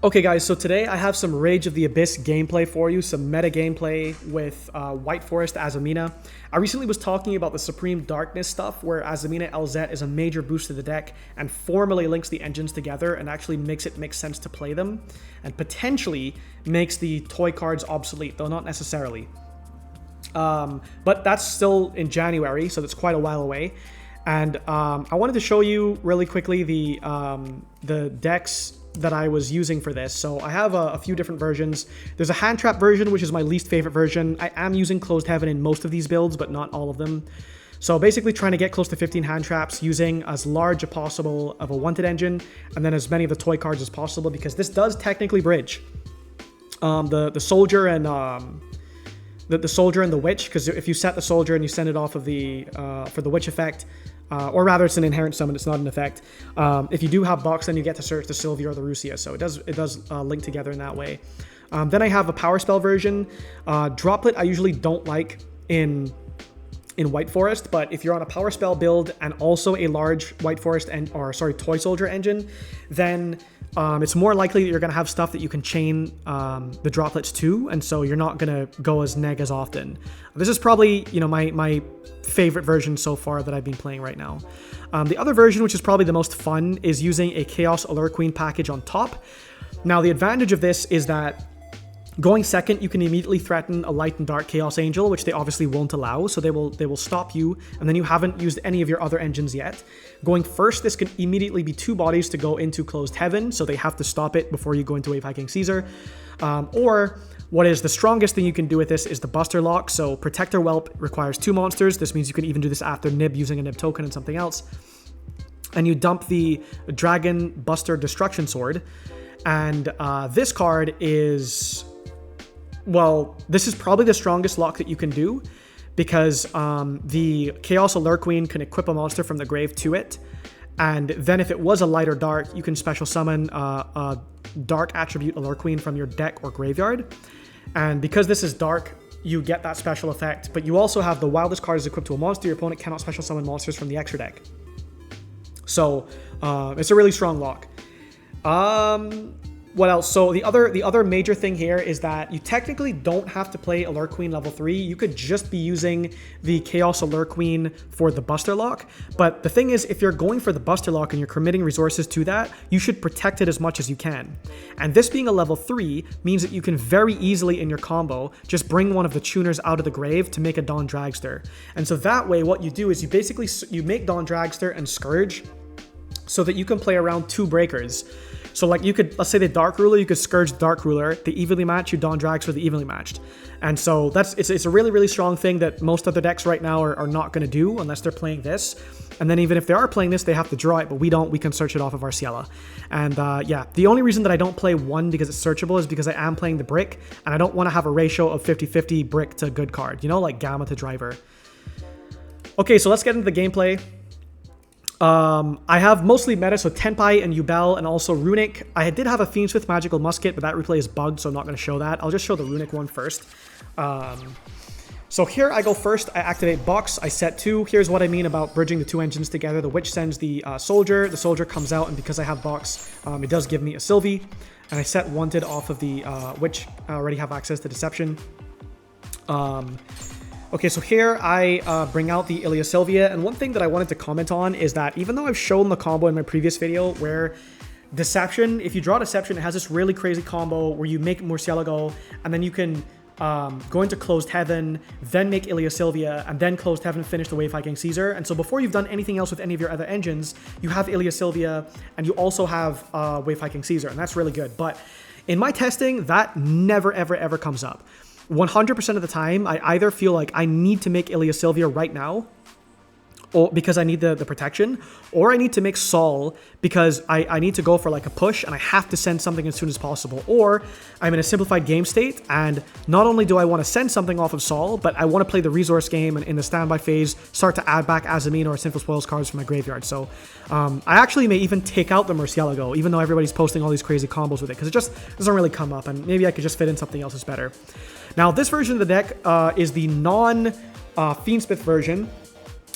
Okay guys, so today I have some Rage of the Abyss gameplay for you, some meta gameplay with White Forest Azamina. I recently was talking about the Supreme Darkness stuff, where Azamina LZ is a major boost to the deck and formally links the engines together and actually makes it make sense to play them, and potentially makes the toy cards obsolete, though not necessarily. But that's still in January, so that's quite a while away. And I wanted to show you really quickly the decks that I was using for this. So I have a few different versions. There's a hand trap version, which is my least favorite version. I am using Closed Heaven in most of these builds, but not all of them. So basically trying to get close to 15 hand traps using as large as possible of a wanted engine, and then as many of the toy cards as possible, because this does technically bridge the soldier and the soldier and the witch, because if you set the soldier and you send it off of the for the witch effect, or rather it's an inherent summon, it's not an effect. If you do have box, then you get to search the Sylvia or the Rusia, so it does link together in that way. Then I have a power spell version. Droplet I usually don't like in White Forest, but if you're on a power spell build and also a large White Forest toy soldier engine, then it's more likely that you're going to have stuff that you can chain the droplets to, and so you're not going to go as neg as often. This is probably, you know, my favorite version so far that I've been playing right now. The other version, which is probably the most fun, is using a Chaos Allure Queen package on top. Now, the advantage of this is that going second, you can immediately threaten a Light and Dark Chaos Angel, which they obviously won't allow, so they will stop you, and then you haven't used any of your other engines yet. Going first, this can immediately be 2 bodies to go into Closed Heaven, so they have to stop it before you go into Wave Hacking Caesar. Or what is the strongest thing you can do with this is the Buster Lock. So Protector Whelp requires 2 monsters. This means you can even do this after Nib using a Nib token and something else. And you dump the Dragon Buster Destruction Sword. And this card is, well, this is probably the strongest lock that you can do, because the Chaos Allure Queen can equip a monster from the grave to it. And then if it was a light or dark, you can special summon a dark attribute Allure Queen from your deck or graveyard. And because this is dark, you get that special effect, but you also have the wildest card is equipped to a monster. Your opponent cannot special summon monsters from the extra deck. So it's a really strong lock. What else? So the other major thing here is that you technically don't have to play Allure Queen level 3. You could just be using the Chaos Allure Queen for the Buster Lock. But the thing is, if you're going for the Buster Lock and you're committing resources to that, you should protect it as much as you can. And this being a level 3 means that you can very easily in your combo just bring one of the tuners out of the grave to make a Dawn Dragster. And so that way what you do is you make Dawn Dragster and Scourge so that you can play around 2 breakers. So like you could, let's say the Dark Ruler, you could Scourge the Dark Ruler, the evenly matched, you Dawn Drags for the evenly matched. And so it's a really, really strong thing that most other decks right now are not going to do unless they're playing this. And then even if they are playing this, they have to draw it, but we don't. We can search it off of our Ciela. And yeah, the only reason that I don't play 1 because it's searchable is because I am playing the brick, and I don't want to have a ratio of 50-50 brick to good card, you know, like Gamma to Driver. Okay, so let's get into the gameplay. I have mostly meta, so Tenpai and Yubel, and also Runick. I did have a Fiendsmith Magical Musket, but that replay is bugged, so I'm not going to show that. I'll just show the Runick one first. So here I go first. I activate Box. I set 2. Here's what I mean about bridging the 2 engines together. The Witch sends the Soldier. The Soldier comes out, and because I have Box, it does give me a Sylvie. And I set Wanted off of the Witch. I already have access to Deception. Okay, so here I bring out the Ilia Sylvia, and one thing that I wanted to comment on is that even though I've shown the combo in my previous video where Deception, if you draw Deception, it has this really crazy combo where you make Murcielago, and then you can go into Closed Heaven, then make Ilia Sylvia, and then Closed Heaven finish the Wave Hacking Caesar. And so before you've done anything else with any of your other engines, you have Ilia Sylvia, and you also have Wave Hacking Caesar, and that's really good. But in my testing, that never, ever, ever comes up. 100% of the time, I either feel like I need to make Ilia Sylvia right now, or because I need the protection, or I need to make Sol because I need to go for like a push and I have to send something as soon as possible, or I'm in a simplified game state and not only do I want to send something off of Sol, but I want to play the resource game and in the standby phase start to add back Azamina or Sinful Spoils cards from my graveyard. So I actually may even take out the Murcielago, even though everybody's posting all these crazy combos with it, because it just doesn't really come up, and maybe I could just fit in something else that's better. Now this version of the deck is the non-Fiendsmith version.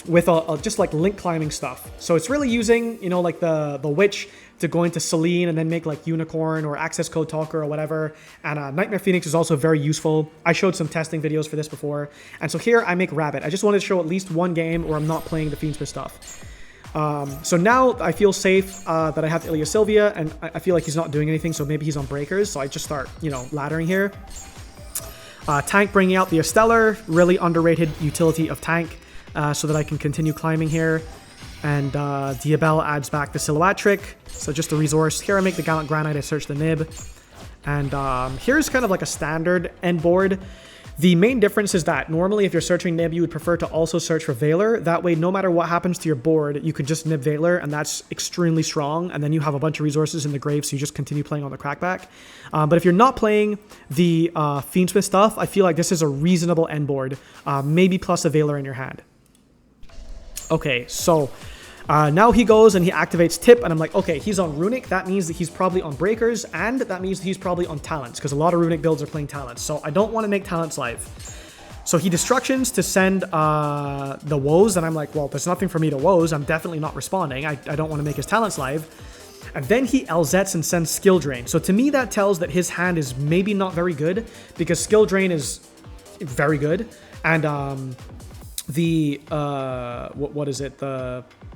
with just like link climbing stuff. So it's really using, you know, like the witch to go into Celine and then make like Unicorn or Access Code Talker or whatever. And Nightmare Phoenix is also very useful. I showed some testing videos for this before. And so here I make Rabbit. I just wanted to show at least one game where I'm not playing the Fiendsmith stuff. So now I feel safe that I have Ilya Sylvia, and I feel like he's not doing anything, so maybe he's on breakers. So I just start, you know, laddering here. Tank bringing out the Stellar, really underrated utility of Tank, so that I can continue climbing here. And Yubel adds back the Silhouette Trick, so just a resource. Here I make the Gallant Granite, I search the Nib. And here's kind of like a standard end board. The main difference is that normally if you're searching Nib, you would prefer to also search for Veiler. That way, no matter what happens to your board, you can just Nib Veiler, and that's extremely strong. And then you have a bunch of resources in the grave, so you just continue playing on the Crackback. But if you're not playing the Fiendsmith stuff, I feel like this is a reasonable end board, maybe plus a Veiler in your hand. Okay, so now he goes and he activates Tip, and I'm like, okay, he's on Runick. That means that he's probably on Breakers, and that means that he's probably on Talents, because a lot of Runick builds are playing Talents. So I don't want to make Talents live. So he Destructions to send the Woes, and I'm like, well, there's nothing for me to Woes. I'm definitely not responding. I don't want to make his Talents live. And then he LZs and sends Skill Drain. So to me, that tells that his hand is maybe not very good, because Skill Drain is very good. And what is it?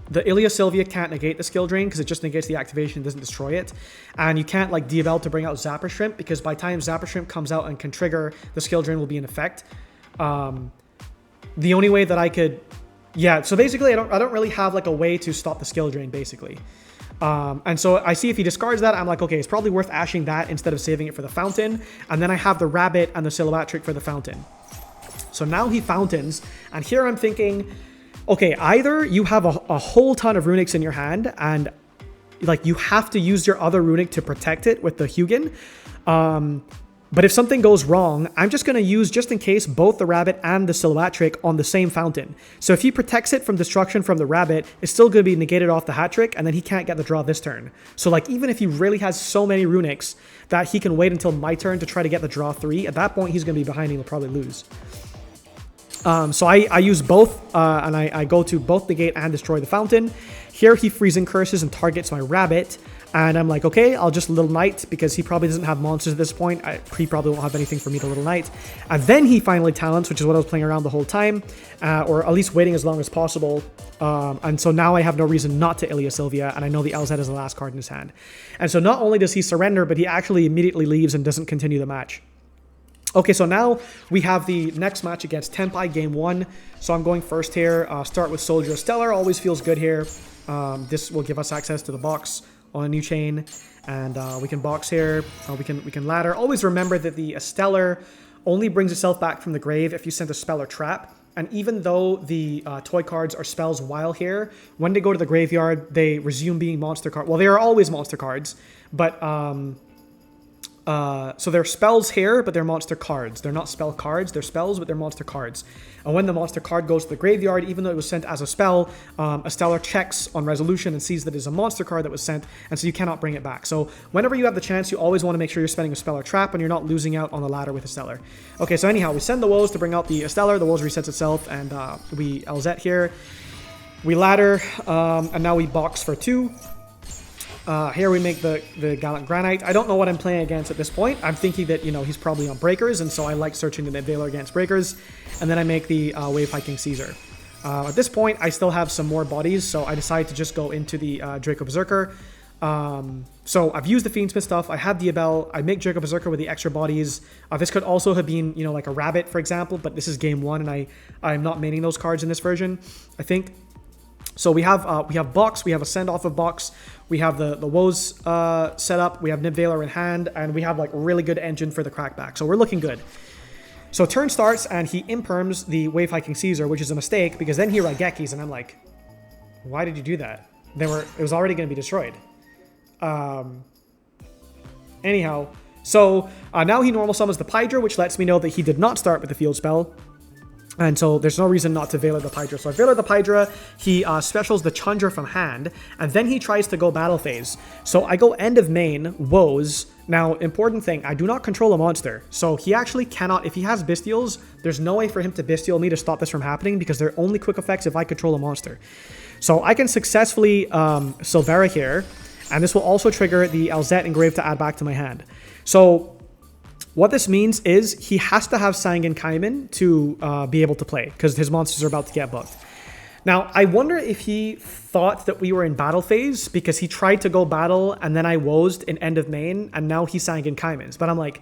The Ilya Sylvia can't negate the Skill Drain because it just negates the activation, doesn't destroy it. And you can't like Yubel to bring out Zapper Shrimp, because by the time Zapper Shrimp comes out and can trigger, the Skill Drain will be in effect. The only way that I could... Yeah, so basically I don't really have like a way to stop the Skill Drain, basically. And so I see if he discards that, I'm like, okay, it's probably worth ashing that instead of saving it for the Fountain. And then I have the Rabbit and the Silhouette Trick for the Fountain. So now he Fountains, and here I'm thinking... Okay, either you have a whole ton of Runics in your hand, and like you have to use your other Runic to protect it with the Hugin. But if something goes wrong, I'm just going to use, just in case, both the Rabbit and the Silhouette Trick on the same Fountain. So if he protects it from destruction from the Rabbit, it's still going to be negated off the Hat Trick, and then he can't get the draw this turn. So like even if he really has so many Runics that he can wait until my turn to try to get the draw 3, at that point he's going to be behind and he'll probably lose. So I use both, and I go to both negate and destroy the Fountain. Here he Freezing Curses and targets my Rabbit, and I'm like, okay, I'll just Little Knight, because he probably doesn't have monsters at this point. He probably won't have anything for me to Little Knight. And then he finally Talents, which is what I was playing around the whole time, or at least waiting as long as possible. And so now I have no reason not to Ilya Sylvia, and I know the LZ is the last card in his hand. And so not only does he surrender, but he actually immediately leaves and doesn't continue the match. Okay, so now we have the next match against Tenpai G1. So I'm going first here. Start with Soldier of Stellar. Always feels good here. This will give us access to the box on a new chain. And we can box here. We can ladder. Always remember that the Stellar only brings itself back from the grave if you send a spell or trap. And even though the toy cards are spells while here, when they go to the graveyard, they resume being monster cards. Well, they are always monster cards, but... so they're spells here, but they're monster cards. They're not spell cards, they're spells, but they're monster cards. And when the monster card goes to the graveyard, even though it was sent as a spell, a Stellar checks on resolution and sees that it's a monster card that was sent, and so you cannot bring it back. So whenever you have the chance, you always want to make sure you're spending a spell or trap and you're not losing out on the ladder with a Stellar. Okay, so anyhow, we send the Woes to bring out the Stellar. The Woes resets itself, and we LZ here. We ladder, and now we box for 2. Here we make the Gallant Granite. I don't know what I'm playing against at this point. I'm thinking that, you know, he's probably on Breakers, and so I like searching the Veiler against Breakers. And then I make the Wave Hiking Caesar. At this point, I still have some more bodies, so I decide to just go into the Draco Berserker. So I've used the Fiendsmith stuff. I have the Yubel. I make Draco Berserker with the extra bodies. This could also have been, you know, like a Rabbit, for example, but this is game 1, and I'm not maining those cards in this version, I think. So we have Box, we have a send-off of Box, we have the Woes set up, we have Nib Veiler in hand, and we have like really good engine for the Crackback. So we're looking good. So turn starts, and he imperms the Wave Hiking Caesar, which is a mistake, because then he Raigekis, and I'm like, why did you do that? It was already going to be destroyed. Anyhow, so now he normal summons the Pydra, which lets me know that he did not start with the field spell. And so there's no reason not to Valor the Hydra. So I Valor the Hydra, he specials the Chandra from hand, and then he tries to go battle phase. So I go end of main, woes. Now, important thing, I do not control a monster. So he actually cannot, if he has Bestials, there's no way for him to Bestial me to stop this from happening because they're only quick effects if I control a monster. So I can successfully Silvera here, and this will also trigger the LZ Engrave to add back to my hand. So what this means is he has to have Sangan Kaiman to be able to play because his monsters are about to get booked. Now, I wonder if he thought that we were in battle phase because he tried to go battle and then I wozed in end of main and now he Sangan Kaimans. But I'm like,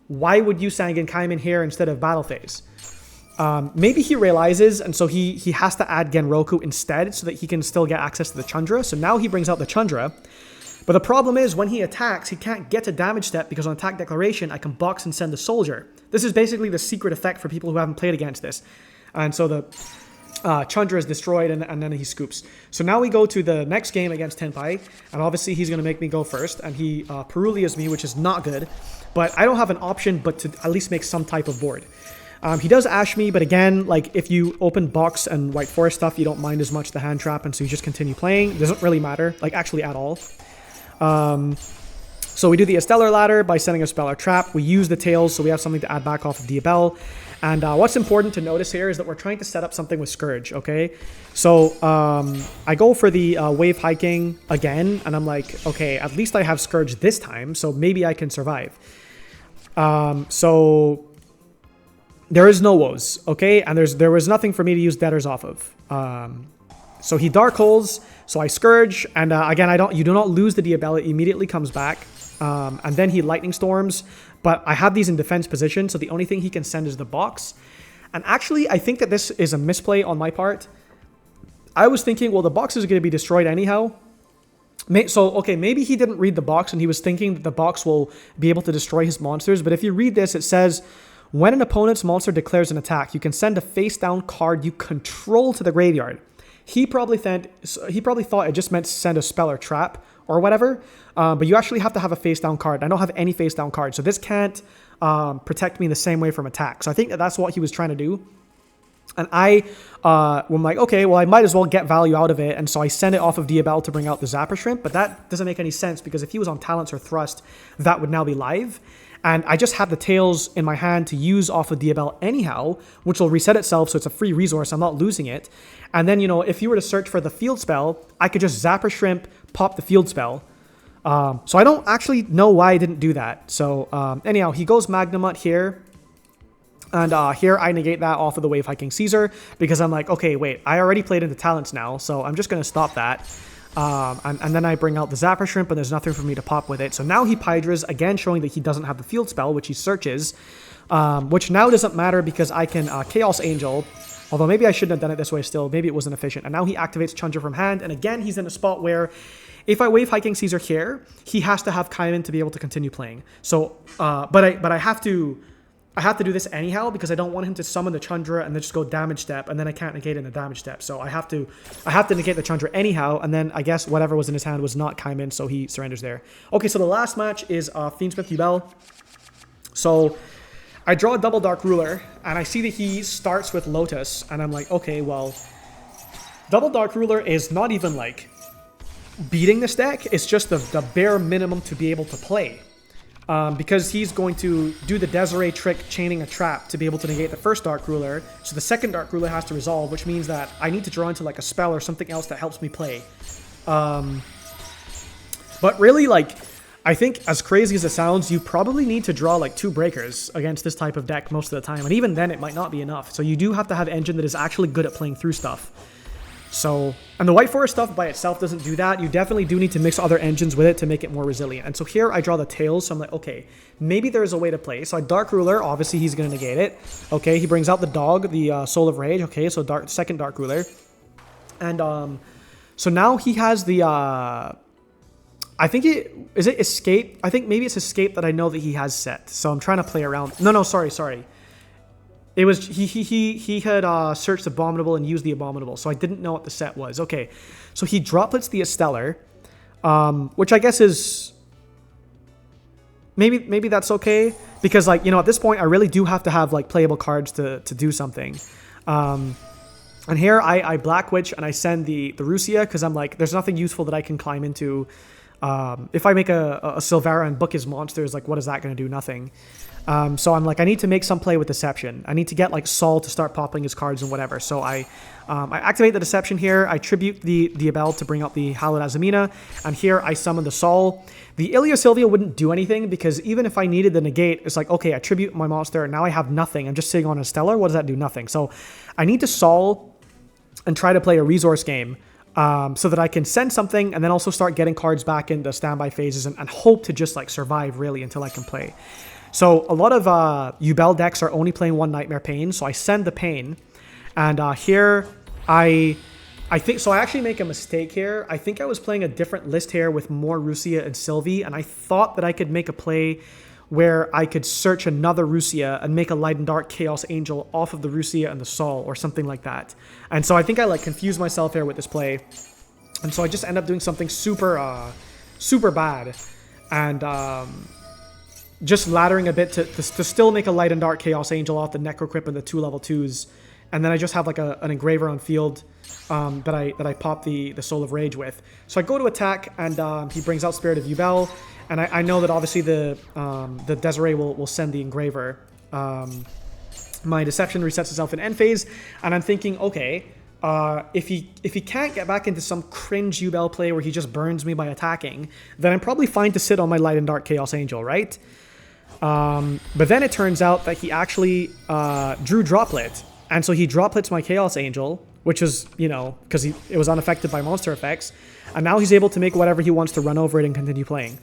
why would you Sangan Kaiman here instead of battle phase? Maybe he realizes and so he has to add Genroku instead so that he can still get access to the Chandra. So now he brings out the Chandra. But the problem is when he attacks, he can't get to damage step because on attack declaration, I can box and send the soldier. This is basically the secret effect for people who haven't played against this. And so the Chandra is destroyed and then he scoops. So now we go to the next game against Tenpai. And obviously he's going to make me go first. And he Perulias me, which is not good. But I don't have an option but to at least make some type of board. He does Ash me, but again, like if you open box and White Forest stuff, you don't mind as much the hand trap. And so you just continue playing. It doesn't really matter, like actually at all. So we do the Stellar Ladder by sending a Speller Trap. We use the Tails, so we have something to add back off of Yubel. And what's important to notice here is that we're trying to set up something with Scourge, okay? So I go for the Wave Hiking again, and I'm like, okay, at least I have Scourge this time, so maybe I can survive. So there is no woes, okay? And there was nothing for me to use Debtors off of. So he Dark Holes, so I Scourge, and again, you do not lose the Diabella, it immediately comes back. And then he Lightning Storms, but I have these in defense position, so the only thing he can send is the box. And actually, I think that this is a misplay on my part. I was thinking, well, the box is going to be destroyed anyhow. So, okay, maybe he didn't read the box, and he was thinking that the box will be able to destroy his monsters, but if you read this, it says, when an opponent's monster declares an attack, you can send a face-down card you control to the graveyard. He probably thought it just meant send a spell or trap or whatever, but you actually have to have a face-down card. I don't have any face-down card, so this can't protect me the same way from attack. So I think that's what he was trying to do. And I'm like, okay, well, I might as well get value out of it, and so I send it off of Diabel to bring out the Zapper Shrimp, but that doesn't make any sense because if he was on Talents or Thrust, that would now be live. And I just have the Tails in my hand to use off of Diabel anyhow, which will reset itself, so it's a free resource. I'm not losing it. And then, you know, if you were to search for the field spell, I could just Zapper Shrimp, pop the field spell. So I don't actually know why I didn't do that. So anyhow, he goes Magnamut here. And here I negate that off of the Wave Hiking Caesar because I'm like, okay, wait, I already played into Talents now, so I'm just going to stop that. And then I bring out the Zapper Shrimp, and there's nothing for me to pop with it. So now he Pydras, again showing that he doesn't have the field spell, which he searches, which now doesn't matter because I can Chaos Angel, although maybe I shouldn't have done it this way still. Maybe it wasn't efficient. And now he activates Chandra from hand, and again, he's in a spot where if I Wave Hiking Caesar here, he has to have Kaiman to be able to continue playing. So, but I have to do this anyhow because I don't want him to summon the Chandra and then just go damage step, and then I can't negate in the damage step. So I have to negate the Chandra anyhow, and then I guess whatever was in his hand was not Kaiman, so he surrenders there. Okay, so the last match is Fiendsmith Yubel. So I draw a double Dark Ruler, and I see that he starts with Lotus, and I'm like, okay, well, double Dark Ruler is not even like beating this deck, it's just the bare minimum to be able to play. Because he's going to do the Desiree trick, chaining a trap to be able to negate the first Dark Ruler. So the second Dark Ruler has to resolve, which means that I need to draw into like a spell or something else that helps me play. But really, like, I think as crazy as it sounds, you probably need to draw like 2 breakers against this type of deck most of the time. And even then, it might not be enough. So you do have to have engine that is actually good at playing through stuff. So, and the White Forest stuff by itself doesn't do that. You definitely do need to mix other engines with it to make it more resilient. And so here I draw the Tails, so I'm like, okay, maybe there's a way to play. So I Dark Ruler, obviously he's going to negate it. Okay, he brings out the dog, the Soul of Rage. Okay, so second Dark Ruler. And so now he has the, I think is it Escape? I think maybe it's Escape that I know that he has set. So I'm trying to play around. No, sorry. It was, he had searched Abominable and used the Abominable, so I didn't know what the set was. Okay, so he droplets the Esteller, which I guess is, maybe that's okay, because like, you know, at this point, I really do have to have like playable cards to do something. And here I Black Witch and I send the Rusia because I'm like, there's nothing useful that I can climb into. If I make a Silvera and book his monsters, like what is that going to do? Nothing. So I'm like, I need to make some play with Deception. I need to get like Saul to start popping his cards and whatever. So I activate the Deception here. I tribute the Yubel to bring out the Hallowed Azamina. And here I summon the Saul. The Ilya Sylvia wouldn't do anything because even if I needed the negate, it's like, okay, I tribute my monster and now I have nothing. I'm just sitting on a Stellar. What does that do? Nothing. So I need to Saul and try to play a resource game so that I can send something and then also start getting cards back in the standby phases and hope to just like survive really until I can play. So a lot of Yubel decks are only playing one Nightmare Pain, so I send the Pain. And here I think, so I actually make a mistake here. I think I was playing a different list here with more Rusia and Sylvie, and I thought that I could make a play where I could search another Rusia and make a Light and Dark Chaos Angel off of the Rusia and the Saul or something like that. And so I think I like confused myself here with this play. And so I just end up doing something super, super bad. And just laddering a bit to still make a Light and Dark Chaos Angel off the Necrocrypt and the 2 level 2s. And then I just have like an Engraver on field that I pop the Soul of Rage with. So I go to attack and he brings out Spirit of Yubel. And I know that obviously the Desiree will send the Engraver. My Deception resets itself in end phase, and I'm thinking, okay, if he can't get back into some cringe Yubel play where he just burns me by attacking, then I'm probably fine to sit on my Light and Dark Chaos Angel, right? But then it turns out that he actually drew Droplet, and so he droplets my Chaos Angel, which is, you know, because it was unaffected by monster effects, and now he's able to make whatever he wants to run over it and continue playing.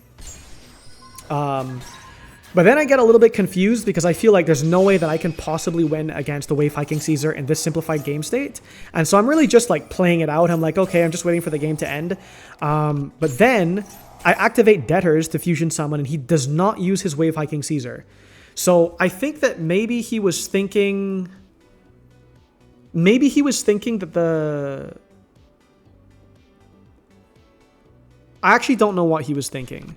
But then I get a little bit confused because I feel like there's no way that I can possibly win against the Wave Hiking Caesar in this simplified game state. And so I'm really just like playing it out. I'm like, okay, I'm just waiting for the game to end. But then I activate Debtors to Fusion Summon and he does not use his Wave Hiking Caesar. So I think that maybe he was thinking that I actually don't know what he was thinking.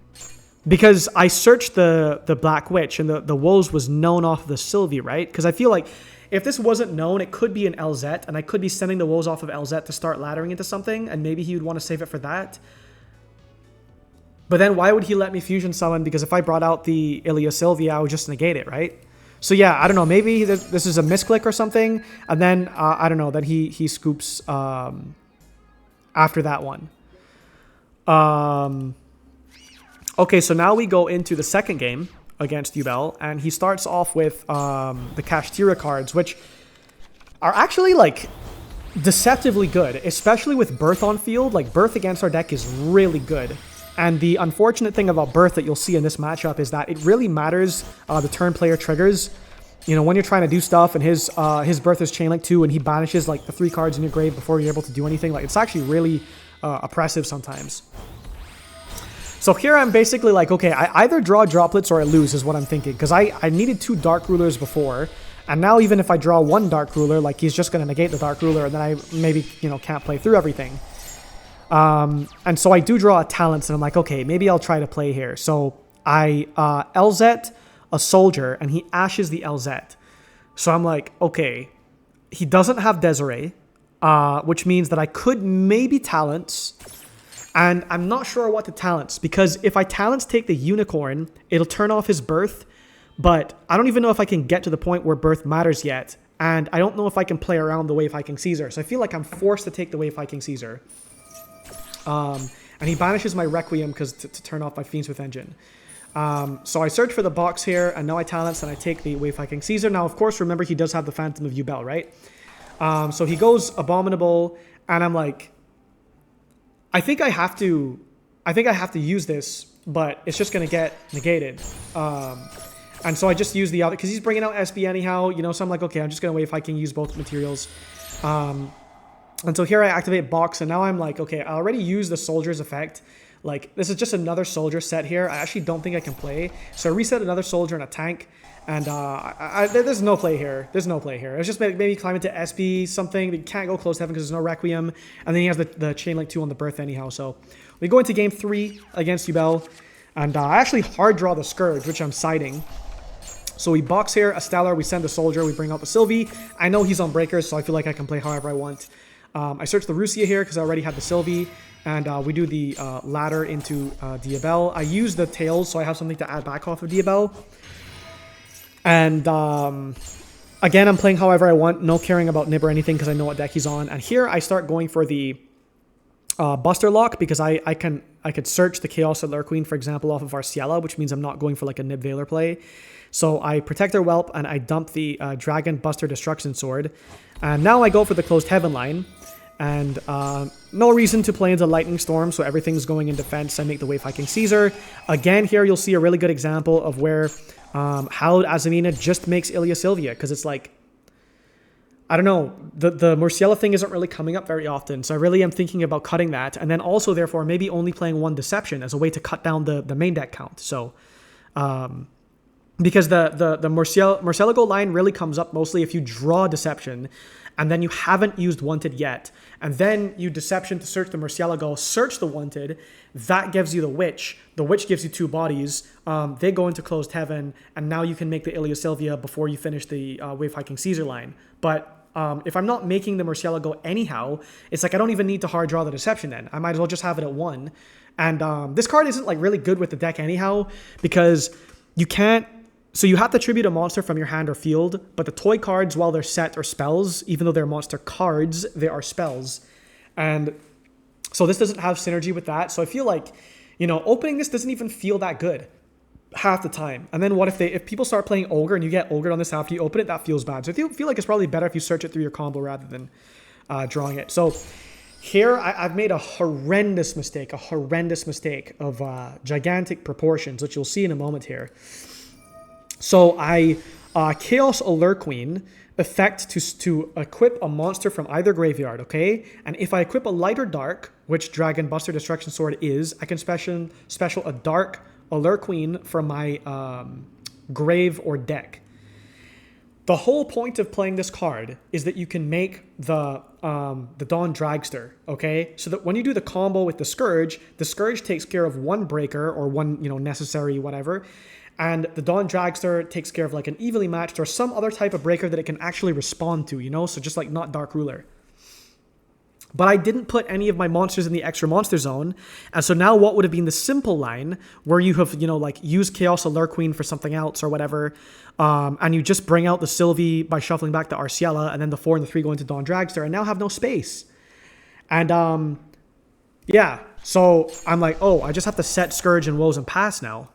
Because I searched the Black Witch and the Woes was known off of the Sylvie, right? Because I feel like if this wasn't known, it could be an LZ, and I could be sending the Woes off of LZ to start laddering into something, and maybe he would want to save it for that. But then why would he let me Fusion Summon? Because if I brought out the Ilya Sylvia, I would just negate it, right? So yeah, I don't know. Maybe this is a misclick or something, and then, I don't know, then he scoops after that one. Okay, so now we go into the second game against Yubel, and he starts off with the Kashtira cards, which are actually, like, deceptively good, especially with Birth on field. Like, Birth against our deck is really good. And the unfortunate thing about Birth that you'll see in this matchup is that it really matters the turn player triggers. You know, when you're trying to do stuff and his Birth is Chainlink 2 and he banishes, like, the 3 cards in your grave before you're able to do anything, like, it's actually really oppressive sometimes. So here I'm basically like, okay, I either draw Droplets or I lose is what I'm thinking. Because I needed 2 Dark Rulers before. And now even if I draw 1 Dark Ruler, like he's just going to negate the Dark Ruler. And then I maybe, you know, can't play through everything. And so I do draw a Talents. And I'm like, okay, maybe I'll try to play here. So I LZ a Soldier and he ashes the LZ. So I'm like, okay, he doesn't have Desiree. Which means that I could maybe Talents. And I'm not sure what to Talents, because if I Talents take the Unicorn, it'll turn off his Birth, but I don't even know if I can get to the point where Birth matters yet, and I don't know if I can play around the Wave Hiking Caesar, so I feel like I'm forced to take the Wave Hiking Caesar. And he banishes my Requiem because to turn off my Fiendsmith Engine. So I search for the box here, and now I Talents, and I take the Wave Hiking Caesar. Now, of course, remember, he does have the Phantom of Yubel, right? So he goes Abominable, and I'm like, I think I have to use this, but it's just going to get negated. And so I just use the other, because he's bringing out SB anyhow, you know, so I'm like, okay, I'm just going to Wave Hiking, use both materials. And so here I activate Box, and now I'm like, okay, I already used the Soldier's effect. Like, this is just another Soldier set here. I actually don't think I can play. So I reset another Soldier and a Tank. And there's no play here. There's no play here. It's just maybe climb into SP something. You can't go close to heaven because there's no Requiem. And then he has the Chainlink 2 on the Birth anyhow. So we go into game 3 against Yubel. And I actually hard draw the Scourge, which I'm siding. So we box here a Stellar, we send the Soldier, we bring out the Sylvie. I know he's on breakers, so I feel like I can play however I want. I search the Rusia here because I already had the Sylvie, and we do the ladder into Yubel. I use the tails, so I have something to add back off of Yubel. And again, I'm playing however I want, no caring about Nib or anything because I know what deck he's on. And here I start going for the Buster Lock because I could search the Chaos Alert Queen, for example, off of Arciela, which means I'm not going for like a Nib Veiler play. So I protect their Whelp and I dump the Dragon Buster Destruction Sword. And now I go for the Closed Heaven line. And no reason to play into Lightning Storm, so everything's going in defense. I make the Wave Hiking Caesar. Again, here you'll see a really good example of where how Azamina just makes Ilya Sylvia, because it's like, I don't know, the Murciela thing isn't really coming up very often, so I really am thinking about cutting that, and then also, therefore, maybe only playing one Deception as a way to cut down the main deck count. So, because the Murcielago line really comes up mostly if you draw Deception, and then you haven't used Wanted yet, and then you Deception to search the Murcielago, search the Wanted, that gives you the Witch gives you 2 bodies, they go into Closed Heaven, and now you can make the Ilya Sylvia before you finish the Wave Hiking Caesar line. But if I'm not making the Murcielago anyhow, it's like I don't even need to hard draw the Deception then. I might as well just have it at 1. And this card isn't like really good with the deck anyhow, because you can't. So you have to tribute a monster from your hand or field, but the toy cards, while they're set, are spells. Even though they're monster cards, they are spells. And so this doesn't have synergy with that. So I feel like, you know, opening this doesn't even feel that good half the time. And then what if people start playing Ogre and you get Ogred on this after you open it, that feels bad. So I feel like it's probably better if you search it through your combo rather than drawing it. So here I've made a horrendous mistake of gigantic proportions, which you'll see in a moment here. So I Chaos Alert Queen effect to equip a monster from either graveyard, okay? And if I equip a light or dark, which Dragon Buster Destruction Sword is, I can special a dark Alert Queen from my grave or deck. The whole point of playing this card is that you can make the Dawn Dragster, okay? So that when you do the combo with the Scourge takes care of one breaker or one, you know, necessary whatever. And the Dawn Dragster takes care of like an evenly matched or some other type of breaker that it can actually respond to, you know? So just like not Dark Ruler. But I didn't put any of my monsters in the extra monster zone. And so now what would have been the simple line where you have, you know, like used Chaos Alert Queen for something else or whatever. And you just bring out the Sylvie by shuffling back the Arciela, and then the 4 and the 3 go into Dawn Dragster and now have no space. And yeah, so I'm like, oh, I just have to set Scourge and Woes and pass now.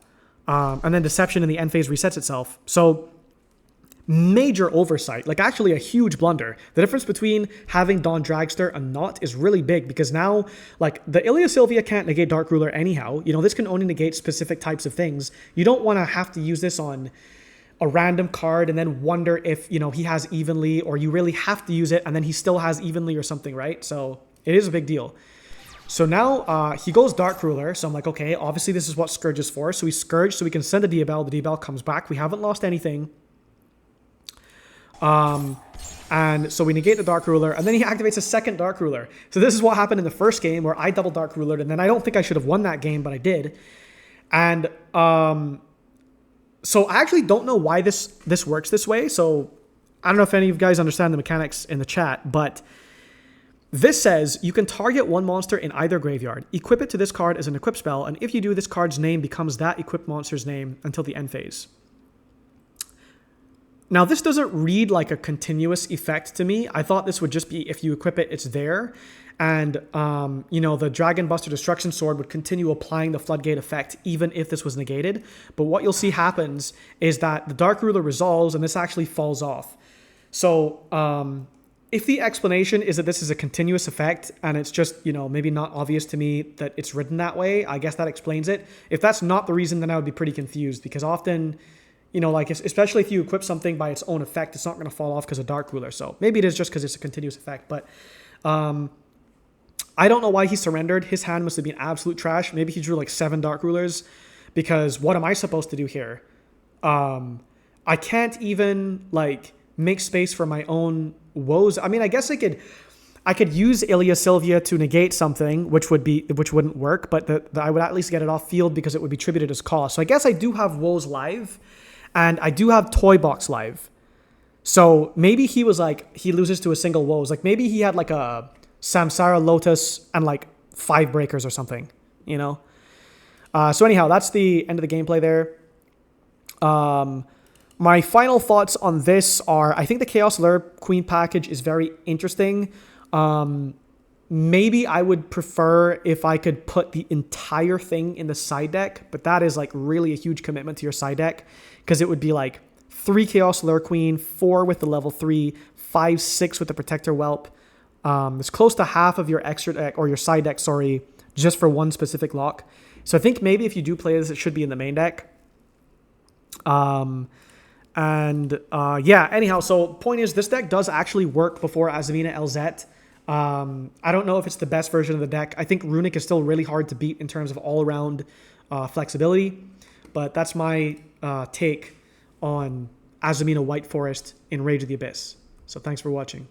And then Deception in the end phase resets itself. So major oversight, like actually a huge blunder. The difference between having Dawn Dragster and not is really big, because now like the Ilya Sylvia can't negate Dark Ruler anyhow. You know, this can only negate specific types of things. You don't want to have to use this on a random card and then wonder if, you know, he has evenly, or you really have to use it and then he still has evenly or something, right? So it is a big deal. So now he goes Dark Ruler. So I'm like, okay, obviously this is what Scourge is for. So we Scourge so we can send a Yubel. The Yubel comes back. We haven't lost anything. And so we negate the Dark Ruler, and then he activates a second Dark Ruler. So this is what happened in the first game where I double Dark Rulered, and then I don't think I should have won that game, but I did. And so I actually don't know why this works this way. So I don't know if any of you guys understand the mechanics in the chat, but this says you can target one monster in either graveyard, equip it to this card as an equip spell, and if you do, this card's name becomes that equipped monster's name until the end phase. Now, this doesn't read like a continuous effect to me. I thought this would just be if you equip it, it's there. And, you know, the Dragon Buster Destruction Sword would continue applying the Floodgate effect even if this was negated. But what you'll see happens is that the Dark Ruler resolves and this actually falls off. So, if the explanation is that this is a continuous effect and it's just, you know, maybe not obvious to me that it's written that way, I guess that explains it. If that's not the reason, then I would be pretty confused, because often, you know, like, especially if you equip something by its own effect, it's not going to fall off because of Dark Ruler. So maybe it is just because it's a continuous effect. But I don't know why he surrendered. His hand must have been absolute trash. Maybe he drew like 7 Dark Rulers, because what am I supposed to do here? I can't even like make space for my own woes. I mean, I guess I could use Ilya Sylvia to negate something, which wouldn't work, but I would at least get it off field because it would be tributed as cost. So I guess I do have woes live. And I do have Toy Box Live. So maybe he was like, he loses to a single woes. Like maybe he had like a Samsara Lotus and like 5 breakers or something, you know? So anyhow, that's the end of the gameplay there. My final thoughts on this are, I think the Chaos Lure Queen package is very interesting. Maybe I would prefer if I could put the entire thing in the side deck, but that is like really a huge commitment to your side deck, because it would be like 3 Chaos Lure Queen, 4 with the level 3, 5, 6 with the Protector Whelp. It's close to half of your extra deck, or your side deck, sorry, just for one specific lock. So I think maybe if you do play this, it should be in the main deck. Yeah, anyhow, so point is, this deck does actually work before Azamina LZ. I don't know if it's the best version of the deck. I think Runick is still really hard to beat in terms of all-around flexibility, but that's my take on Azamina White Forest in Rage of the Abyss. So thanks for watching.